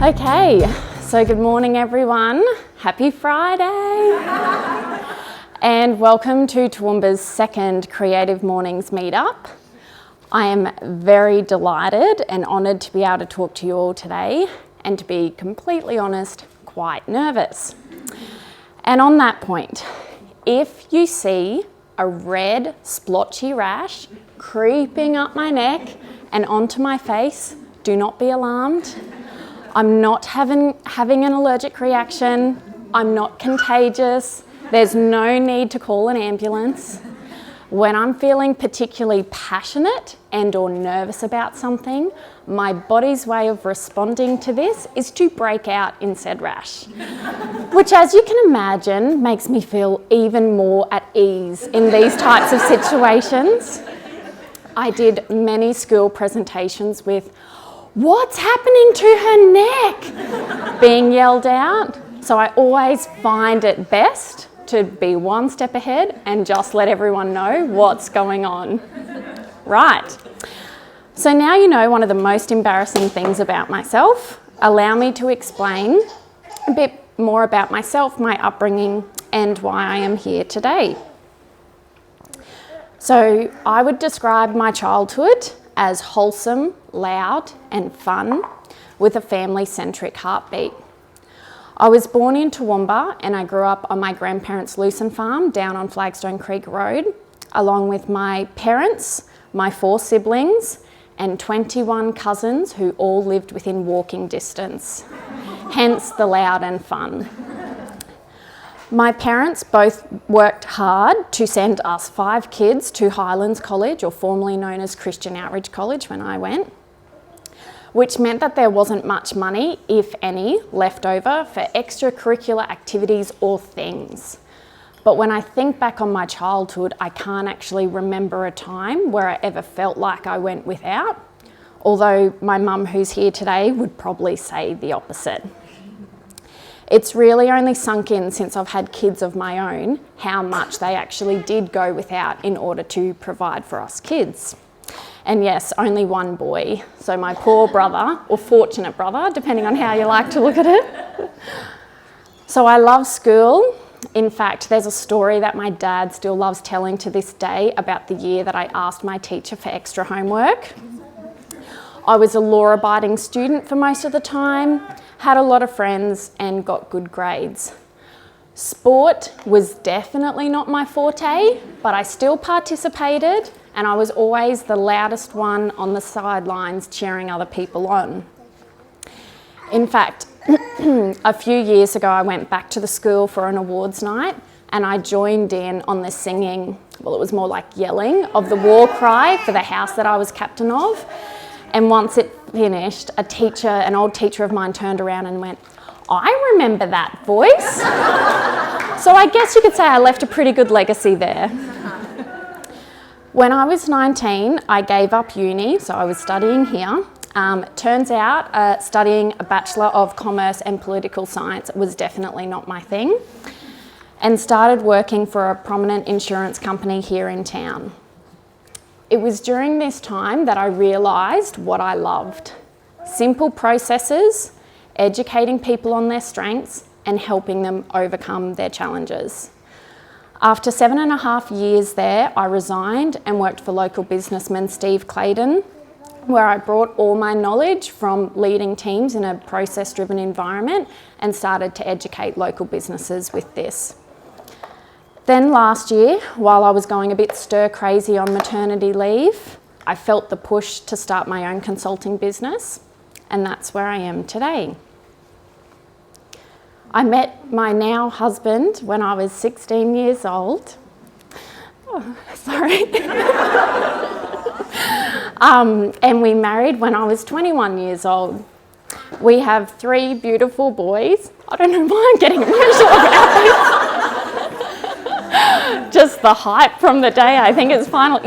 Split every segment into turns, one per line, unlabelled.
Okay, so good morning everyone. Happy Friday. And welcome to Toowoomba's second Creative Mornings meetup. I am very delighted and honoured to be able to talk to you all today, and to be completely honest, quite nervous. And on that point, if you see a red splotchy rash creeping up my neck and onto my face, do not be alarmed. I'm not having an allergic reaction. I'm not contagious. There's no need to call an ambulance. When I'm feeling particularly passionate and or nervous about something, my body's way of responding to this is to break out in said rash, which, as you can imagine, makes me feel even more at ease in these types of situations. I did many school presentations with, "What's happening to her neck?" being yelled out. So I always find it best to be one step ahead and just let everyone know what's going on. Right. So now you know one of the most embarrassing things about myself. Allow me to explain a bit more about myself, my upbringing, and why I am here today. So I would describe my childhood as wholesome, loud, and fun, with a family-centric heartbeat. I was born in Toowoomba and I grew up on my grandparents' lucerne farm down on Flagstone Creek Road, along with my parents, my 4 siblings, and 21 cousins who all lived within walking distance, hence the loud and fun. My parents both worked hard to send us 5 kids to Highlands College, or formerly known as Christian Outreach College when I went, which meant that there wasn't much money, if any, left over for extracurricular activities or things. But when I think back on my childhood, I can't actually remember a time where I ever felt like I went without, although my mum, who's here today, would probably say the opposite. It's really only sunk in since I've had kids of my own how much they actually did go without in order to provide for us kids. And yes, only one boy, so my poor brother, or fortunate brother, depending on how you like to look at it. So I love school. In fact, there's a story that my dad still loves telling to this day about the year that I asked my teacher for extra homework. I was a law-abiding student for most of the time, had a lot of friends, and got good grades. Sport was definitely not my forte, but I still participated, and I was always the loudest one on the sidelines cheering other people on. In fact, a few years ago, I went back to the school for an awards night, and I joined in on the singing, well, it was more like yelling, of the war cry for the house that I was captain of. And once it finished, an old teacher of mine turned around and went, "I remember that voice." So I guess you could say I left a pretty good legacy there. When I was 19, I gave up uni, so I was studying here. Turns out studying a Bachelor of Commerce and Political Science was definitely not my thing, and started working for a prominent insurance company here in town. It was during this time that I realised what I loved: simple processes, educating people on their strengths, and helping them overcome their challenges. After 7.5 years there, I resigned and worked for local businessman Steve Claydon, where I brought all my knowledge from leading teams in a process-driven environment and started to educate local businesses with this. Then last year, while I was going a bit stir-crazy on maternity leave, I felt the push to start my own consulting business, and that's where I am today. I met my now husband when I was 16 years old. Oh, sorry. And we married when I was 21 years old. We have 3 beautiful boys. I don't know why I'm getting emotional about this. Just the hype from the day, I think it's final.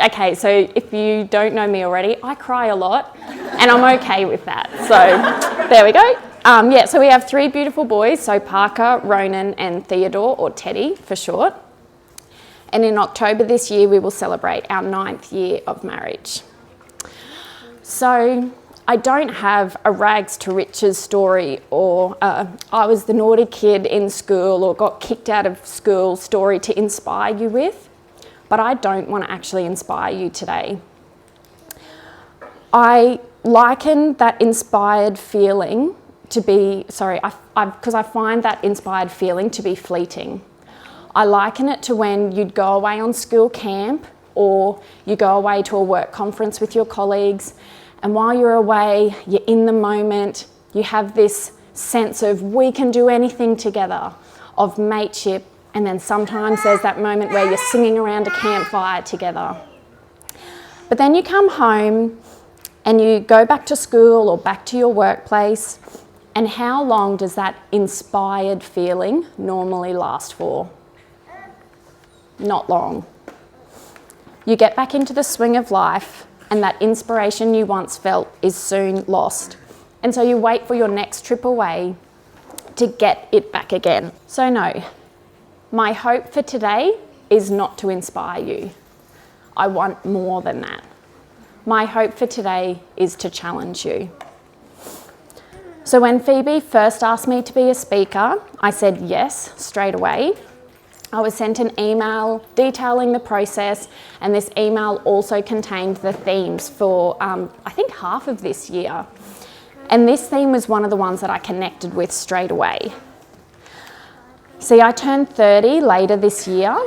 Okay, so if you don't know me already, I cry a lot and I'm okay with that. So there we go. So we have 3 beautiful boys, so Parker, Ronan and Theodore, or Teddy for short. And in October this year, we will celebrate our 9th year of marriage. So I don't have a rags to riches story or I was the naughty kid in school or got kicked out of school story to inspire you with, but I don't want to actually inspire you today. I liken that inspired feeling to be, because I find that inspired feeling to be fleeting. I liken it to when you'd go away on school camp or you go away to a work conference with your colleagues, and while you're away, you're in the moment, you have this sense of we can do anything together, of mateship, and then sometimes there's that moment where you're singing around a campfire together. But then you come home and you go back to school or back to your workplace, and how long does that inspired feeling normally last for? Not long. You get back into the swing of life, and that inspiration you once felt is soon lost. And so you wait for your next trip away to get it back again. So no, my hope for today is not to inspire you. I want more than that. My hope for today is to challenge you. So when Phoebe first asked me to be a speaker, I said yes straight away. I was sent an email detailing the process, and this email also contained the themes for, I think, half of this year. And this theme was one of the ones that I connected with straight away. See, I turned 30 later this year,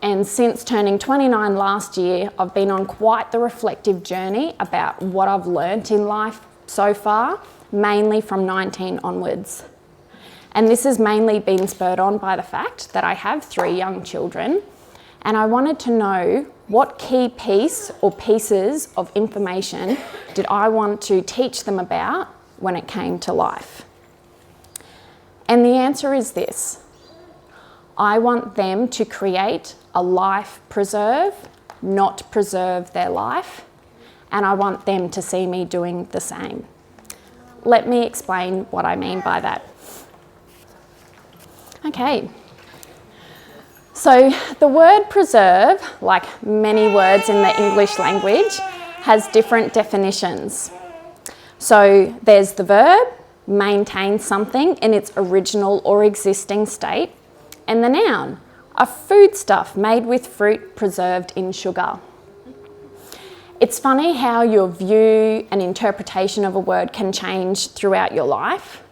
and since turning 29 last year, I've been on quite the reflective journey about what I've learnt in life so far, mainly from 19 onwards. And this has mainly been spurred on by the fact that I have 3 young children, and I wanted to know what key piece or pieces of information did I want to teach them about when it came to life. And the answer is this: I want them to create a life preserve, not preserve their life, and I want them to see me doing the same. Let me explain what I mean by that. Okay, so the word preserve, like many words in the English language, has different definitions. So there's the verb, maintain something in its original or existing state, and the noun, a foodstuff made with fruit preserved in sugar. It's funny how your view and interpretation of a word can change throughout your life.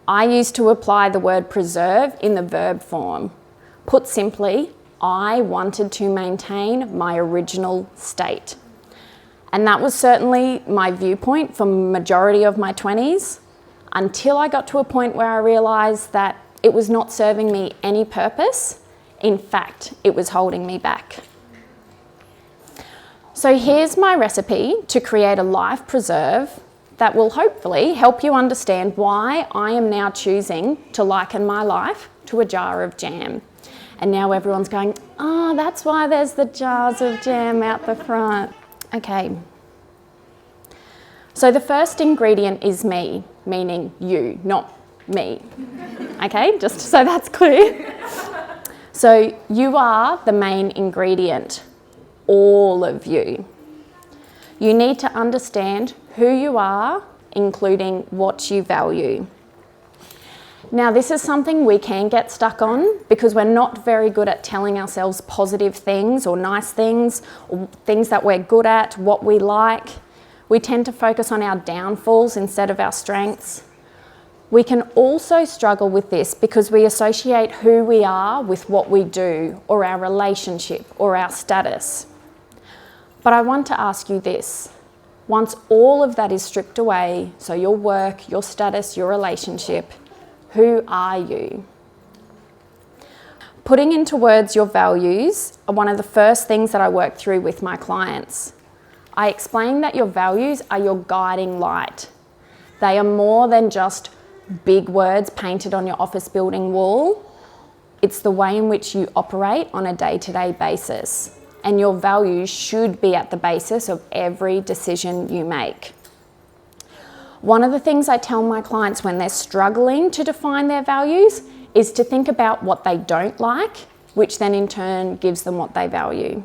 I used to apply the word preserve in the verb form. Put simply, I wanted to maintain my original state. And that was certainly my viewpoint for the majority of my 20s, until I got to a point where I realised that it was not serving me any purpose. In fact, it was holding me back. So here's my recipe to create a life preserve that will hopefully help you understand why I am now choosing to liken my life to a jar of jam. And now everyone's going, oh, that's why there's the jars of jam out the front. Okay. So the first ingredient is me, meaning you, not me. Okay, just so that's clear. So you are the main ingredient, all of you. You need to understand who you are, including what you value. Now, this is something we can get stuck on because we're not very good at telling ourselves positive things or nice things or things that we're good at, what we like. We tend to focus on our downfalls instead of our strengths. We can also struggle with this because we associate who we are with what we do or our relationship or our status. But I want to ask you this. Once all of that is stripped away, so your work, your status, your relationship, who are you? Putting into words your values are one of the first things that I work through with my clients. I explain that your values are your guiding light. They are more than just big words painted on your office building wall. It's the way in which you operate on a day-to-day basis. And your values should be at the basis of every decision you make. One of the things I tell my clients when they're struggling to define their values is to think about what they don't like, which then in turn gives them what they value.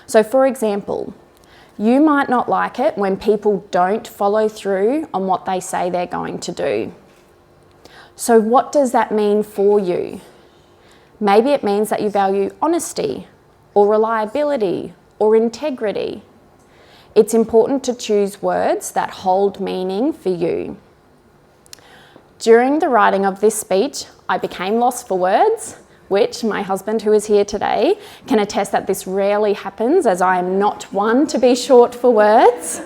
So for example, You might not like it when people don't follow through on what they say they're going to do. So what does that mean for you? Maybe it means that you value honesty or reliability or integrity. It's important to choose words that hold meaning for you. During the writing of this speech, I became lost for words, which my husband, who is here today, can attest that this rarely happens, as I am not one to be short for words.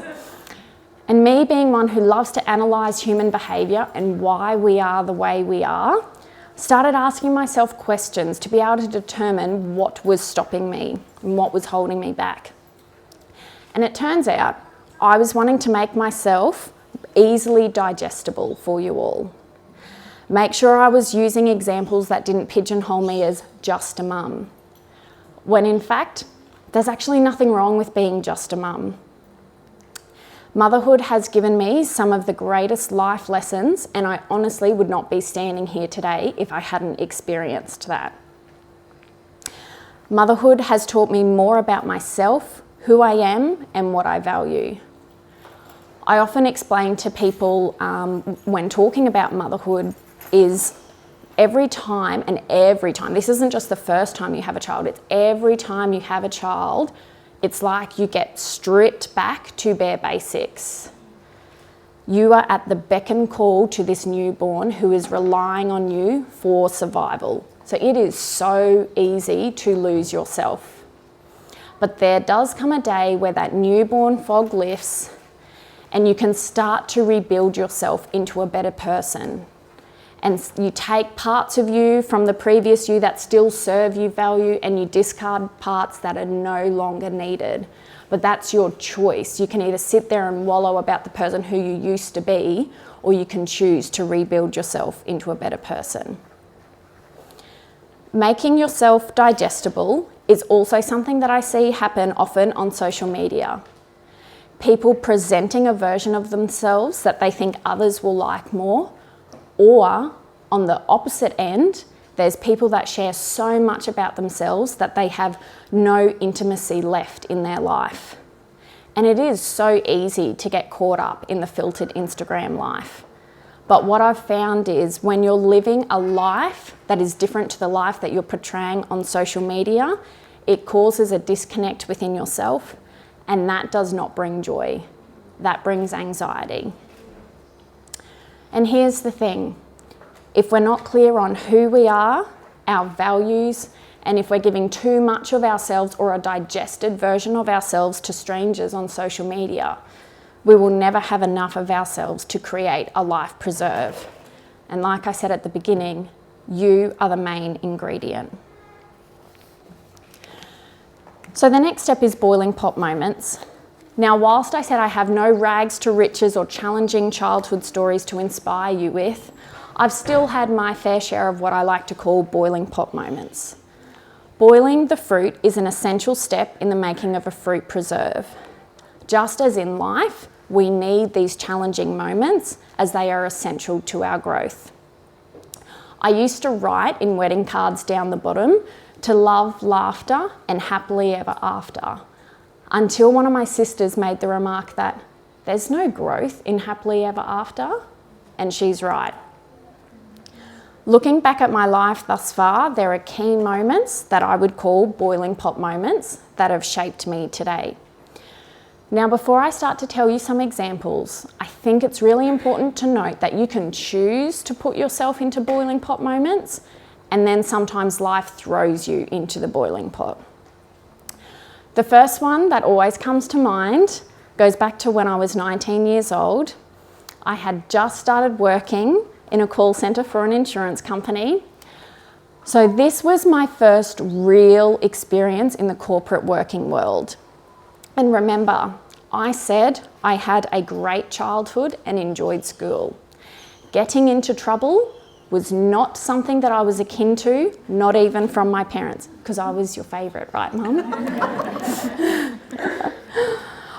And me being one who loves to analyse human behaviour and why we are the way we are, started asking myself questions to be able to determine what was stopping me and what was holding me back. And it turns out I was wanting to make myself easily digestible for you all. Make sure I was using examples that didn't pigeonhole me as just a mum, when in fact, there's actually nothing wrong with being just a mum. Motherhood has given me some of the greatest life lessons, and I honestly would not be standing here today if I hadn't experienced that. Motherhood has taught me more about myself, who I am, and what I value. I often explain to people when talking about motherhood is every time, this isn't just the first time you have a child, it's every time you have a child, it's like you get stripped back to bare basics. You are at the beck and call to this newborn who is relying on you for survival. So it is so easy to lose yourself. But there does come a day where that newborn fog lifts and you can start to rebuild yourself into a better person. And you take parts of you from the previous you that still serve you value, and you discard parts that are no longer needed. But that's your choice. You can either sit there and wallow about the person who you used to be, or you can choose to rebuild yourself into a better person. Making yourself digestible is also something that I see happen often on social media. People presenting a version of themselves that they think others will like more, or on the opposite end, there's people that share so much about themselves that they have no intimacy left in their life. And it is so easy to get caught up in the filtered Instagram life. But what I've found is when you're living a life that is different to the life that you're portraying on social media, it causes a disconnect within yourself, and that does not bring joy. That brings anxiety. And here's the thing, if we're not clear on who we are, our values, and if we're giving too much of ourselves or a digested version of ourselves to strangers on social media, we will never have enough of ourselves to create a life preserve. And like I said at the beginning, you are the main ingredient. So the next step is boiling pot moments. Now, whilst I said I have no rags to riches or challenging childhood stories to inspire you with, I've still had my fair share of what I like to call boiling pot moments. Boiling the fruit is an essential step in the making of a fruit preserve. Just as in life, we need these challenging moments as they are essential to our growth. I used to write in wedding cards down the bottom, to love, laughter, and happily ever after, until one of my sisters made the remark that there's no growth in happily ever after, and she's right. Looking back at my life thus far, there are key moments that I would call boiling pot moments that have shaped me today. Now, before I start to tell you some examples, I think it's really important to note that you can choose to put yourself into boiling pot moments, and then sometimes life throws you into the boiling pot. The first one that always comes to mind goes back to when I was 19 years old. I had just started working in a call centre for an insurance company. So this was my first real experience in the corporate working world. And remember, I said I had a great childhood and enjoyed school. Getting into trouble was not something that I was akin to, not even from my parents, because I was your favourite, right, Mum?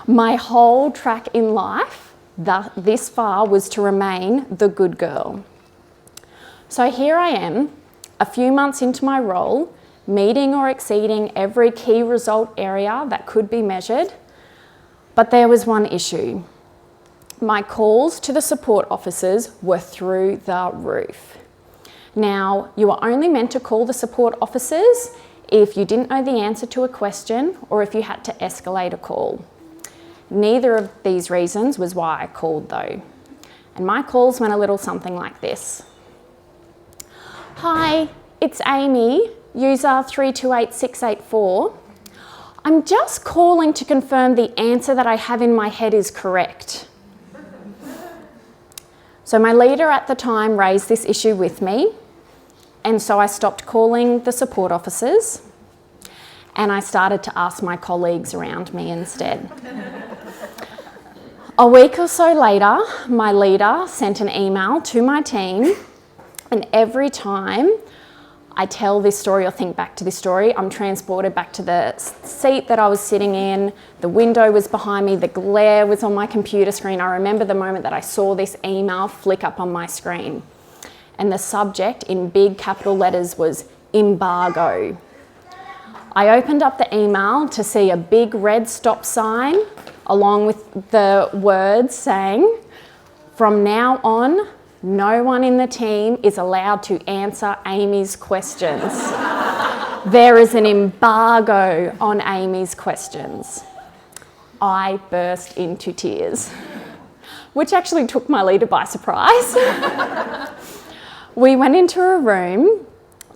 My whole track in life this far was to remain the good girl. So here I am, a few months into my role, meeting or exceeding every key result area that could be measured. But there was one issue. My calls to the support officers were through the roof. Now, you were only meant to call the support officers if you didn't know the answer to a question or if you had to escalate a call. Neither of these reasons was why I called though. And my calls went a little something like this. Hi, it's Amy, user 328684. I'm just calling to confirm the answer that I have in my head is correct. So my leader at the time raised this issue with me, and so I stopped calling the support officers and I started to ask my colleagues around me instead. A week or so later, my leader sent an email to my team, and every time I tell this story or think back to this story, I'm transported back to the seat that I was sitting in. The window was behind me, the glare was on my computer screen. I remember the moment that I saw this email flick up on my screen. And the subject in big capital letters was embargo. I opened up the email to see a big red stop sign along with the words saying, "From now on, no one in the team is allowed to answer Amy's questions. There is an embargo on Amy's questions." I burst into tears, which actually took my leader by surprise. We went into a room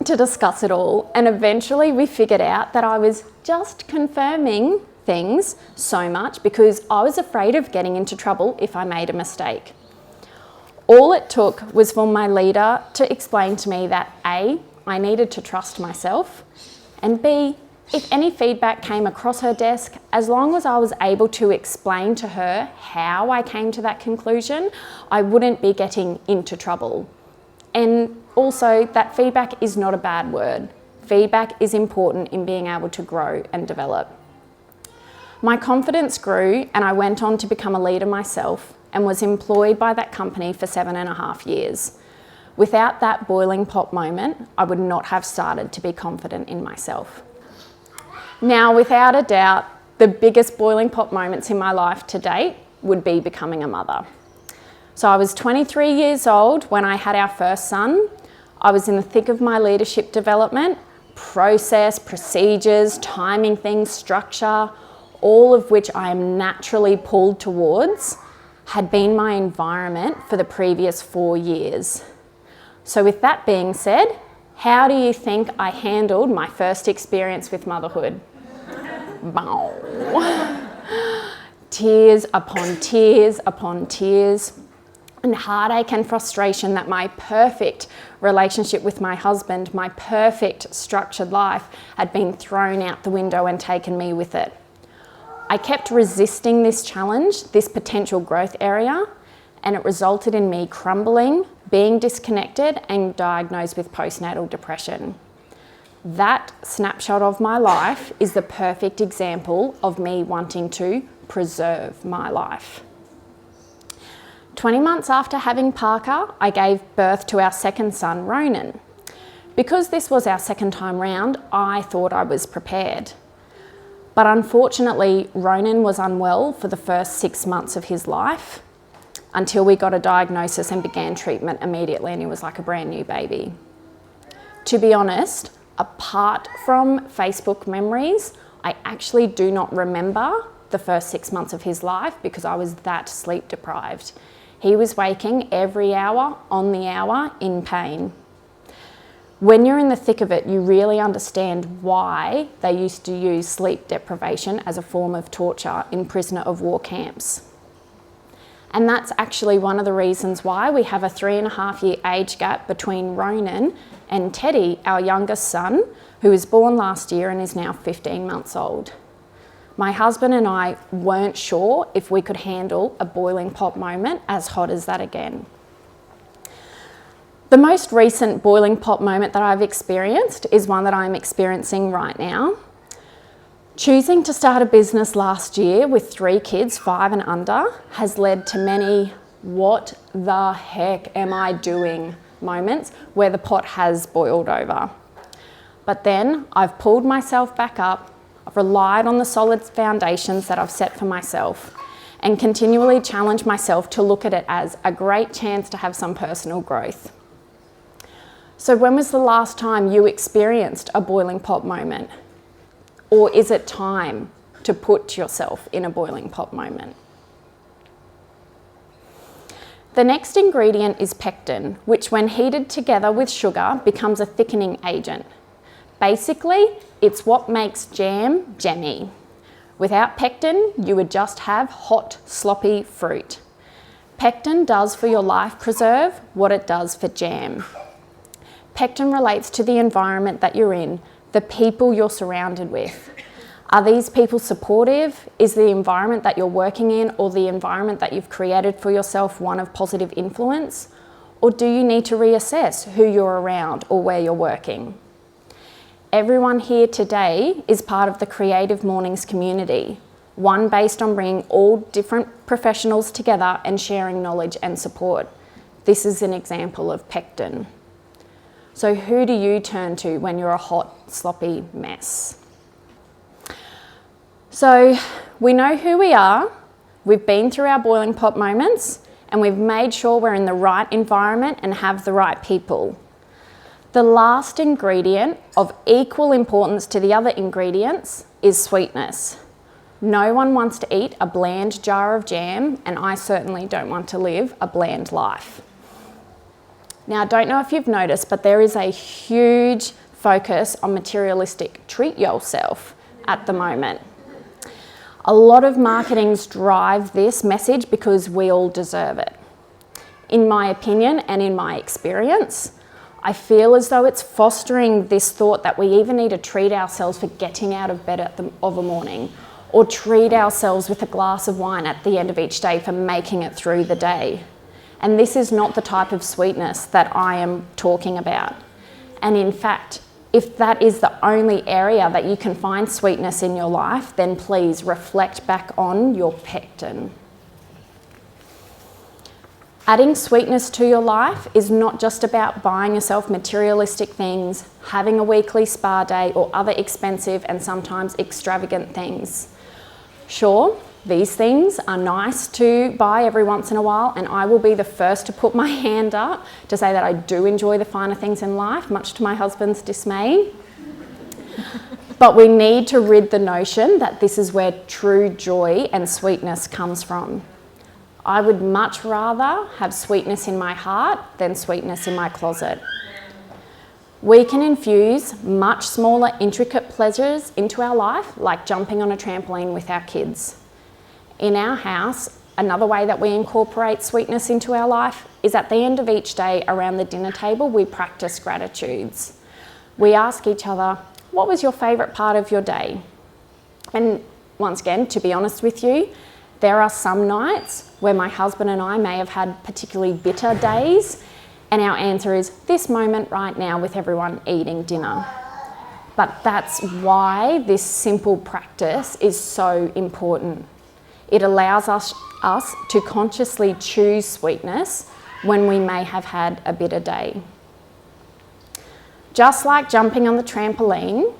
to discuss it all, and eventually we figured out that I was just confirming things so much because I was afraid of getting into trouble if I made a mistake. All it took was for my leader to explain to me that A, I needed to trust myself, and B, if any feedback came across her desk, as long as I was able to explain to her how I came to that conclusion, I wouldn't be getting into trouble. And also, that feedback is not a bad word. Feedback is important in being able to grow and develop. My confidence grew and I went on to become a leader myself and was employed by that company for 7.5 years. Without that boiling pot moment, I would not have started to be confident in myself. Now, without a doubt, the biggest boiling pot moments in my life to date would be becoming a mother. So I was 23 years old when I had our first son. I was in the thick of my leadership development, process, procedures, timing things, structure, all of which I am naturally pulled towards, had been my environment for the previous 4 years. So with that being said, how do you think I handled my first experience with motherhood? Bow. Tears upon tears upon tears, and heartache and frustration that my perfect relationship with my husband, my perfect structured life, had been thrown out the window and taken me with it. I kept resisting this challenge, this potential growth area, and it resulted in me crumbling, being disconnected, and diagnosed with postnatal depression. That snapshot of my life is the perfect example of me wanting to preserve my life. 20 months after having Parker, I gave birth to our second son, Ronan. Because this was our second time round, I thought I was prepared. But unfortunately, Ronan was unwell for the first 6 months of his life until we got a diagnosis and began treatment immediately, and he was like a brand new baby. To be honest, apart from Facebook memories, I actually do not remember the first 6 months of his life because I was that sleep deprived. He was waking every hour, on the hour, in pain. When you're in the thick of it, you really understand why they used to use sleep deprivation as a form of torture in prisoner of war camps. And that's actually one of the reasons why we have a 3.5-year age gap between Ronan and Teddy, our youngest son, who was born last year and is now 15 months old. My husband and I weren't sure if we could handle a boiling pot moment as hot as that again. The most recent boiling pot moment that I've experienced is one that I'm experiencing right now. Choosing to start a business last year with 3 kids, 5 and under, has led to many "what the heck am I doing" moments where the pot has boiled over. But then I've pulled myself back up, I've I've relied on the solid foundations that I've set for myself and continually challenge myself to look at it as a great chance to have some personal growth. So when was the last time you experienced a boiling pot moment? Or is it time to put yourself in a boiling pot moment? The next ingredient is pectin, which when heated together with sugar becomes a thickening agent. Basically, it's what makes jam jammy. Without pectin, you would just have hot, sloppy fruit. Pectin does for your life preserve what it does for jam. Pectin relates to the environment that you're in, the people you're surrounded with. Are these people supportive? Is the environment that you're working in or the environment that you've created for yourself one of positive influence? Or do you need to reassess who you're around or where you're working? Everyone here today is part of the Creative Mornings community, one based on bringing all different professionals together and sharing knowledge and support. This is an example of pectin. So who do you turn to when you're a hot, sloppy mess? So we know who we are, we've been through our boiling pot moments, and we've made sure we're in the right environment and have the right people. The last ingredient of equal importance to the other ingredients is sweetness. No one wants to eat a bland jar of jam, and I certainly don't want to live a bland life. Now, I don't know if you've noticed, but there is a huge focus on materialistic treat yourself at the moment. A lot of marketings drive this message because we all deserve it. In my opinion and in my experience, I feel as though it's fostering this thought that we even need to treat ourselves for getting out of bed of a morning, or treat ourselves with a glass of wine at the end of each day for making it through the day. And this is not the type of sweetness that I am talking about. And in fact, if that is the only area that you can find sweetness in your life, then please reflect back on your pectin. Adding sweetness to your life is not just about buying yourself materialistic things, having a weekly spa day, or other expensive and sometimes extravagant things. Sure, these things are nice to buy every once in a while, and I will be the first to put my hand up to say that I do enjoy the finer things in life, much to my husband's dismay. But we need to rid the notion that this is where true joy and sweetness comes from. I would much rather have sweetness in my heart than sweetness in my closet. We can infuse much smaller, intricate pleasures into our life, like jumping on a trampoline with our kids. In our house, another way that we incorporate sweetness into our life is at the end of each day around the dinner table, we practice gratitudes. We ask each other, what was your favourite part of your day? And once again, to be honest with you, there are some nights where my husband and I may have had particularly bitter days, and our answer is this moment right now with everyone eating dinner. But that's why this simple practice is so important. It allows us to consciously choose sweetness when we may have had a bitter day. Just like jumping on the trampoline,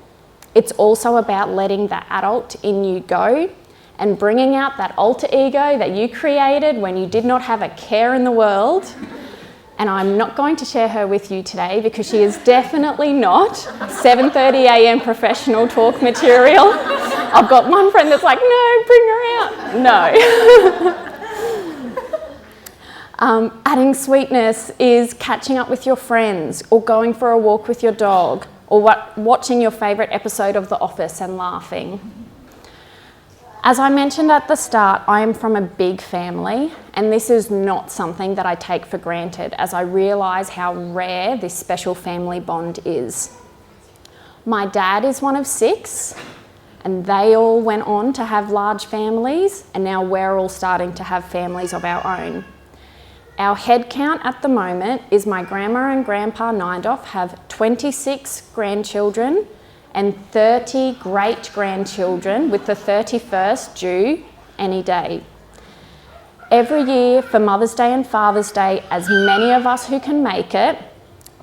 it's also about letting the adult in you go and bringing out that alter ego that you created when you did not have a care in the world. And I'm not going to share her with you today because she is definitely not 7:30 a.m. professional talk material. I've got one friend that's like, no, bring her out. No. Adding sweetness is catching up with your friends, or going for a walk with your dog, or watching your favourite episode of The Office and laughing. As I mentioned at the start, I am from a big family, and this is not something that I take for granted, as I realise how rare this special family bond is. My dad is one of 6, and they all went on to have large families, and now we're all starting to have families of our own. Our head count at the moment is my grandma and grandpa Nindoff have 26 grandchildren and 30 great-grandchildren, with the 31st due any day. Every year for Mother's Day and Father's Day, as many of us who can make it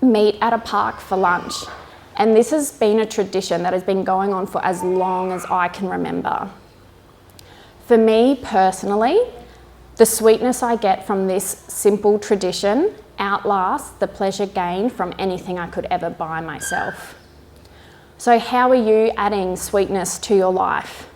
meet at a park for lunch. And this has been a tradition that has been going on for as long as I can remember. For me personally, the sweetness I get from this simple tradition outlasts the pleasure gained from anything I could ever buy myself. So how are you adding sweetness to your life?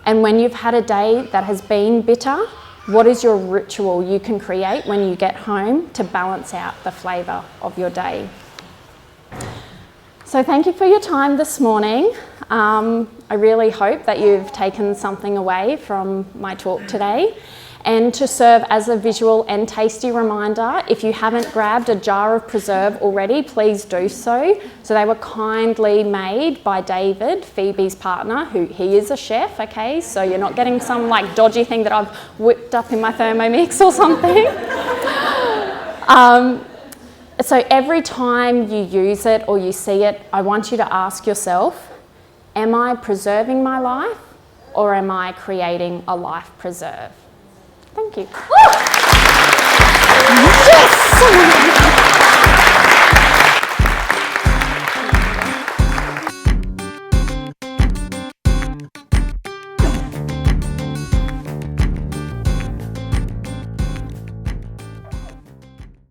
And when you've had a day that has been bitter, what is your ritual you can create when you get home to balance out the flavour of your day? So thank you for your time this morning. I really hope that you've taken something away from my talk today. And to serve as a visual and tasty reminder, if you haven't grabbed a jar of preserve already, please do so. So they were kindly made by David, Phoebe's partner, he is a chef, okay? So you're not getting some like dodgy thing that I've whipped up in my Thermomix or something. So every time you use it or you see it, I want you to ask yourself, am I preserving my life or am I creating a life preserve? Thank you. Yes!